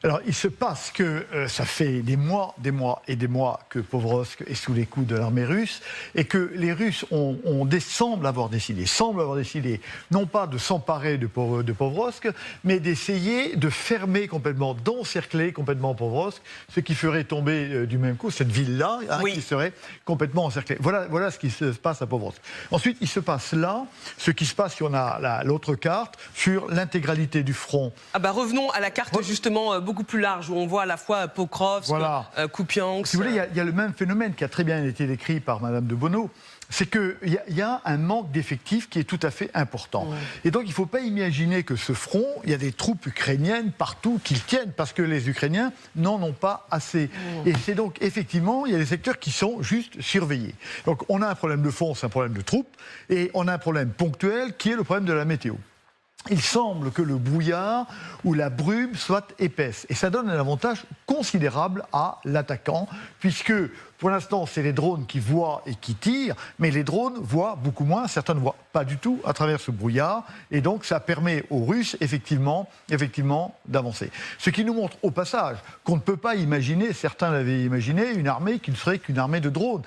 Alors, il se passe que ça fait des mois et des mois que Povrovsk est sous les coups de l'armée russe et que les Russes semblent avoir décidé, non pas de s'emparer de Povrovsk, mais d'essayer de fermer complètement, d'encercler complètement Povrovsk, ce qui ferait tomber du même coup cette ville-là, qui serait complètement encerclée. Voilà ce qui se passe à Povrovsk. Ensuite, il se passe là, ce qui se passe si on a l'autre carte, sur l'intégralité du front. Revenons à la carte justement beaucoup plus large, où on voit à la fois Pokrovsk, Kupiansk. Si vous voulez, il y a le même phénomène qui a très bien été décrit par Madame de Bono, c'est qu'il y a un manque d'effectifs qui est tout à fait important. Et donc il ne faut pas imaginer que ce front, il y a des troupes ukrainiennes partout qui le tiennent, parce que les Ukrainiens n'en ont pas assez. Et c'est donc effectivement, il y a des secteurs qui sont juste surveillés. Donc on a un problème de fond, c'est un problème de troupes, et on a un problème ponctuel qui est le problème de la météo. Il semble que le brouillard ou la brume soit épaisse. Et ça donne un avantage considérable à l'attaquant, puisque pour l'instant, c'est les drones qui voient et qui tirent, mais les drones voient beaucoup moins, certains ne voient pas du tout à travers ce brouillard, et donc ça permet aux Russes, effectivement d'avancer. Ce qui nous montre au passage qu'on ne peut pas imaginer, certains l'avaient imaginé, une armée qui ne serait qu'une armée de drones.